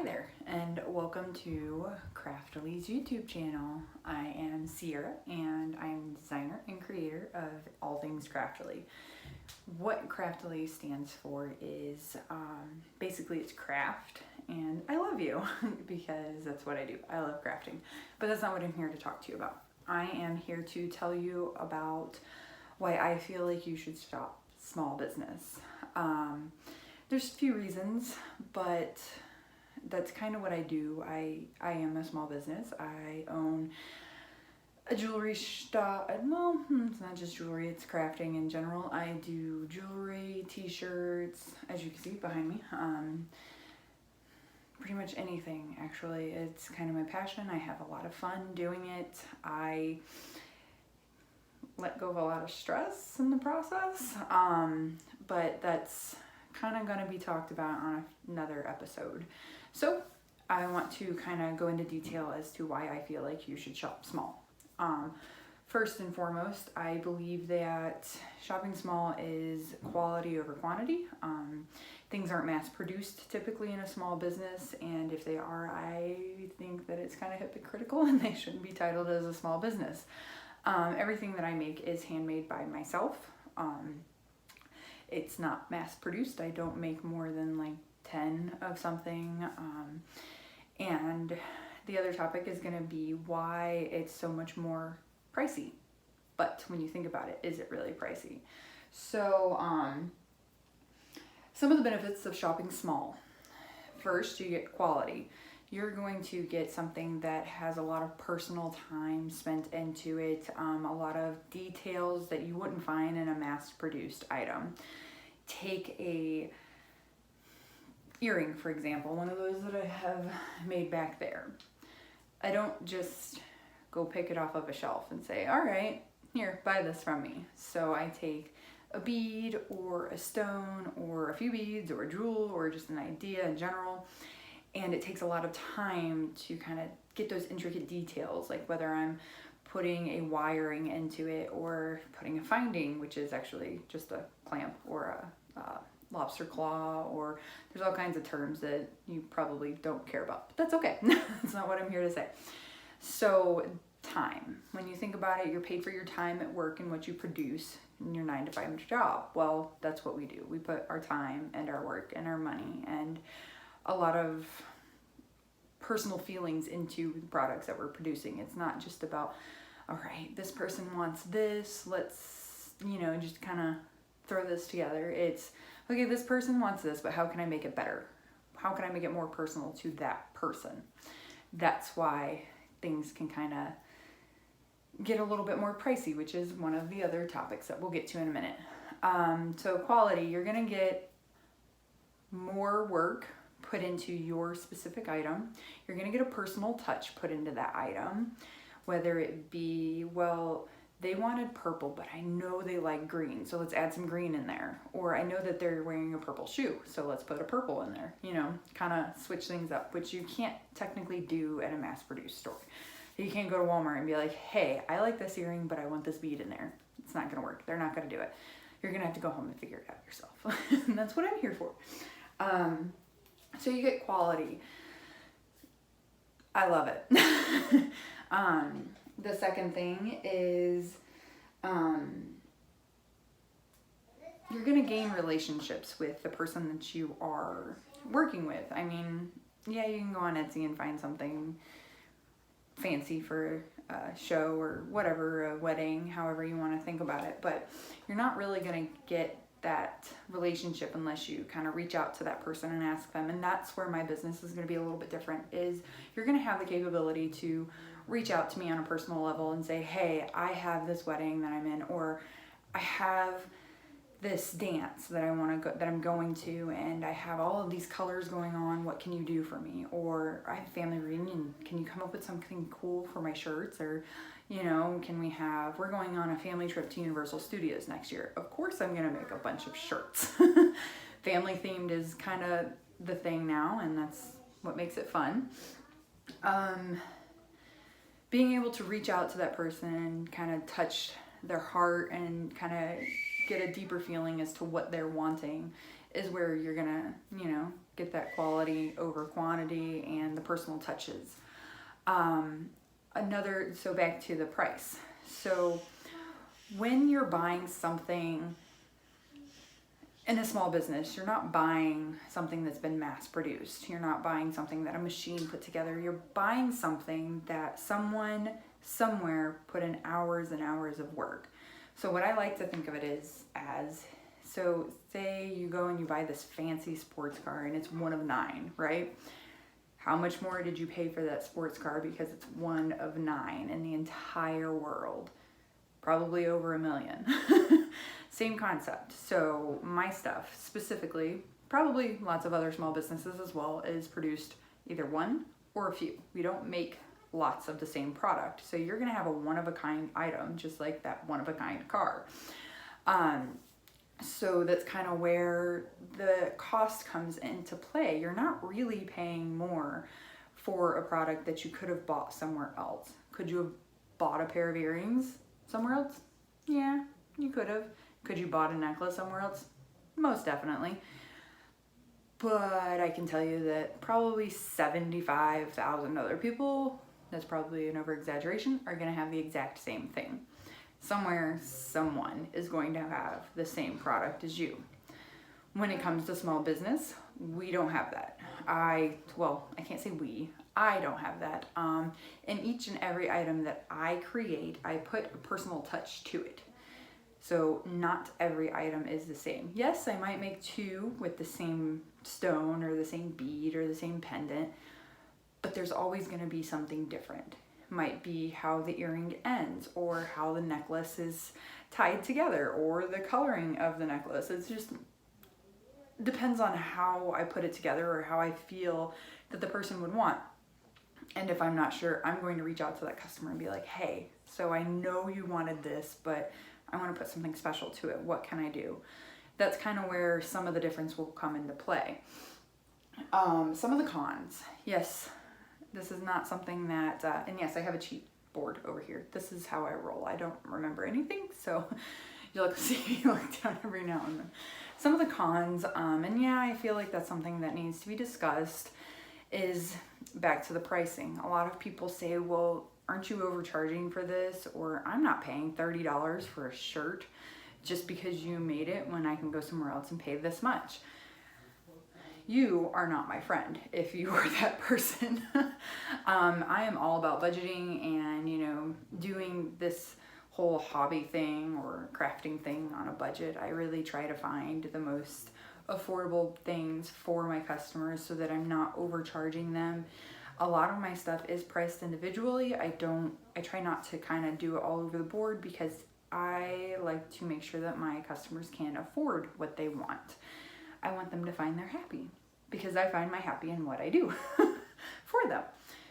there, and welcome to Craftly's YouTube channel. I am Sierra, and I'm designer and creator of all things Craftly. What Craftly stands for is basically it's craft, and I love you because that's what I do. I love crafting, but that's not what I'm here to talk to you about. I am here to tell you about why I feel like you should shop small business. There's a few reasons, but that's kind of what I do. I am a small business. I own a jewelry shop. Well, it's not just jewelry, it's crafting in general. I do jewelry, t-shirts, as you can see behind me. Pretty much anything, actually. It's kind of my passion. I have a lot of fun doing it. I let go of a lot of stress in the process, but that's kind of going to be talked about on another episode. So I want to kind of go into detail as to why I feel like you should shop small. First and foremost, I believe that shopping small is quality over quantity. Things aren't mass produced typically in a small business, and if they are, I think that it's kind of hypocritical and they shouldn't be titled as a small business. Everything that I make is handmade by myself. It's not mass produced. I don't make more than like 10 of something. And the other topic is going to be why it's so much more pricey. But when you think about it, is it really pricey? So some of the benefits of shopping small. First, you get quality. You're going to get something that has a lot of personal time spent into it, a lot of details that you wouldn't find in a mass-produced item. Take a earring, for example, one of those that I have made back there. I don't just go pick it off of a shelf and say, all right, here, buy this from me. So I take a bead or a stone or a few beads or a jewel or just an idea in general. And it takes a lot of time to kind of get those intricate details, like whether I'm putting a wiring into it or putting a finding, which is actually just a clamp or a lobster claw, or there's all kinds of terms that you probably don't care about, but that's okay. That's not what I'm here to say. So time, when you think about it, you're paid for your time at work and what you produce in your 9-to-5 job. Well, that's what we do. We put our time and our work and our money and a lot of personal feelings into the products that we're producing. It's not just about, all right, this person wants this, let's, just kind of throw this together. It's, okay, this person wants this, but how can I make it better? How can I make it more personal to that person? That's why things can kind of get a little bit more pricey, which is one of the other topics that we'll get to in a minute. So quality, you're going to get more work put into your specific item. You're going to get a personal touch put into that item, whether it be, well, they wanted purple, but I know they like green, so let's add some green in there. Or I know that they're wearing a purple shoe, so let's put a purple in there. Kind of switch things up, which you can't technically do at a mass-produced store. You can't go to Walmart and be like, hey, I like this earring, but I want this bead in there. It's not going to work. They're not going to do it. You're going to have to go home and figure it out yourself. And that's what I'm here for. So you get quality. I love it. The second thing is you're going to gain relationships with the person that you are working with. I mean, yeah, you can go on Etsy and find something fancy for a show or whatever, a wedding, however you want to think about it. But you're not really going to get that relationship unless you kind of reach out to that person and ask them. And that's where my business is going to be a little bit different, is you're going to have the capability to reach out to me on a personal level and say, hey, I have this wedding that I'm in, or I have this dance that that I'm going to, and I have all of these colors going on. What can you do for me? Or I have a family reunion. Can you come up with something cool for my shirts? Or, we're going on a family trip to Universal Studios next year. Of course I'm going to make a bunch of shirts. Family themed is kind of the thing now, and that's what makes it fun. Being able to reach out to that person and kind of touch their heart and kind of get a deeper feeling as to what they're wanting is where you're gonna, get that quality over quantity and the personal touches. So back to the price. So when you're buying something in a small business, you're not buying something that's been mass produced. You're not buying something that a machine put together. You're buying something that someone somewhere put in hours and hours of work. So what I like to think of it is so say you go and you buy this fancy sports car and it's one of 9, right? How much more did you pay for that sports car because it's one of 9 in the entire world? Probably over $1 million. Same concept. So my stuff specifically, probably lots of other small businesses as well, is produced either one or a few. We don't make lots of the same product. So you're gonna have a one-of-a-kind item, just like that one-of-a-kind car. So that's kind of where the cost comes into play. You're not really paying more for a product that you could have bought somewhere else. Could you have bought a pair of earrings somewhere else? Yeah, you could have. Could you bought a necklace somewhere else? Most definitely. But I can tell you that probably 75,000 other people, that's probably an over-exaggeration, are going to have the exact same thing. Somewhere, someone is going to have the same product as you. When it comes to small business, we don't have that. I can't say we. I don't have that. In each and every item that I create, I put a personal touch to it. So not every item is the same. Yes, I might make 2 with the same stone or the same bead or the same pendant, but there's always going to be something different. Might be how the earring ends, or how the necklace is tied together, or the coloring of the necklace. It's just depends on how I put it together or how I feel that the person would want. And if I'm not sure, I'm going to reach out to that customer and be like, hey, so I know you wanted this, but I want to put something special to it. What can I do? That's kind of where some of the difference will come into play. Some of the cons. Yes, this is not something that, and yes, I have a cheat board over here. This is how I roll. I don't remember anything, so you'll see me look down every now and then. Some of the cons, and yeah, I feel like that's something that needs to be discussed, is back to the pricing. A lot of people say, well, aren't you overcharging for this? Or I'm not paying $30 for a shirt just because you made it when I can go somewhere else and pay this much. You are not my friend if you are that person. I am all about budgeting and, doing this whole hobby thing or crafting thing on a budget. I really try to find the most affordable things for my customers so that I'm not overcharging them. A lot of my stuff is priced individually. I try not to kind of do it all over the board because I like to make sure that my customers can afford what they want. I want them to find their happy because I find my happy in what I do for them.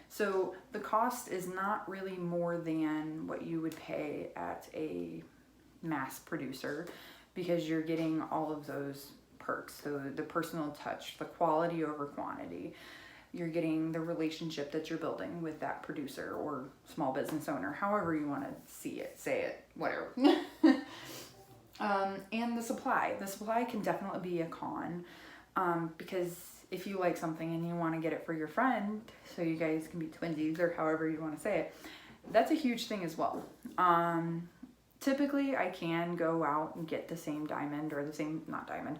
So the cost is not really more than what you would pay at a mass producer because you're getting all of those perks. So the personal touch, the quality over quantity. You're getting the relationship that you're building with that producer or small business owner, however you want to see it, say it, whatever. And the supply. The supply can definitely be a con because if you like something and you want to get it for your friend, so you guys can be twinsies or however you want to say it, that's a huge thing as well. Typically, I can go out and get the same diamond or the same, not diamond,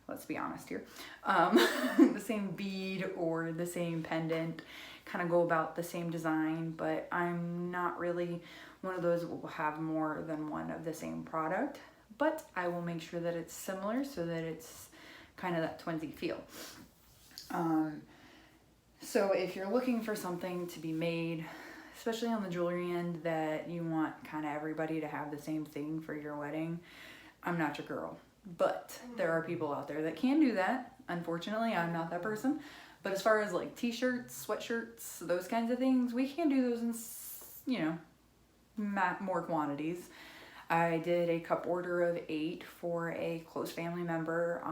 let's be honest here, the same bead or the same pendant, kind of go about the same design, but I'm not really one of those that will have more than one of the same product, but I will make sure that it's similar so that it's kind of that twinsy feel. So if you're looking for something to be made, especially on the jewelry end, that you want kind of everybody to have the same thing for your wedding, I'm not your girl. But there are people out there that can do that. Unfortunately, I'm not that person. But as far as like t-shirts, sweatshirts, those kinds of things, we can do those in, more quantities. I did a cup order of 8 for a close family member.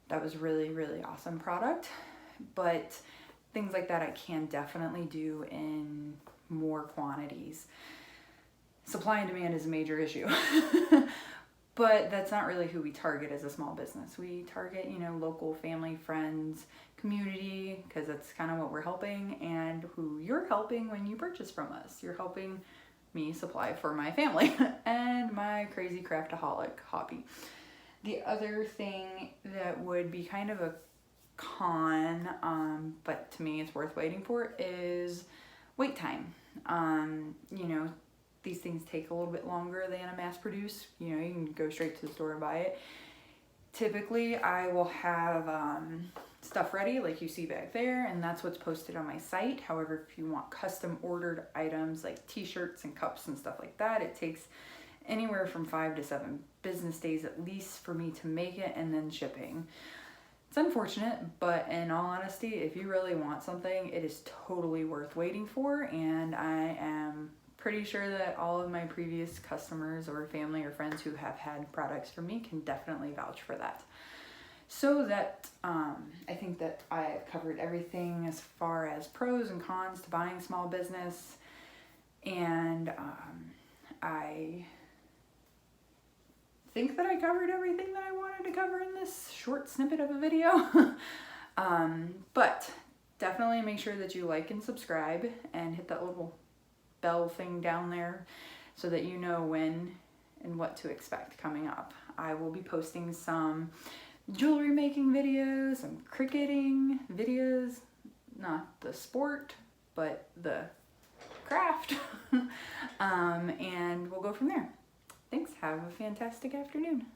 That was really, really awesome product. But things like that I can definitely do in more quantities. Supply and demand is a major issue. But that's not really who we target as a small business. We target, you know, local family, friends, community, because that's kind of what we're helping, and who you're helping when you purchase from us. You're helping me supply for my family and my crazy craftaholic hobby. The other thing that would be kind of a con, but to me it's worth waiting for, is wait time. You know, these things take a little bit longer than a mass produce. You know, you can go straight to the store and buy it. Typically I will have stuff ready like you see back there, and that's what's posted on my site. However, if you want custom ordered items like t-shirts and cups and stuff like that, it takes anywhere from 5 to 7 business days at least for me to make it, and then shipping. It's unfortunate, but in all honesty, if you really want something, it is totally worth waiting for, and I am pretty sure that all of my previous customers or family or friends who have had products from me can definitely vouch for that. So that I think that I have covered everything as far as pros and cons to buying small business, and I think that I covered everything that I wanted to cover in this short snippet of a video. But definitely make sure that you like and subscribe and hit that little bell thing down there so that you know when and what to expect coming up. I will be posting some jewelry making videos, some cricketing videos, not the sport, but the craft, and we'll go from there. Thanks, have a fantastic afternoon.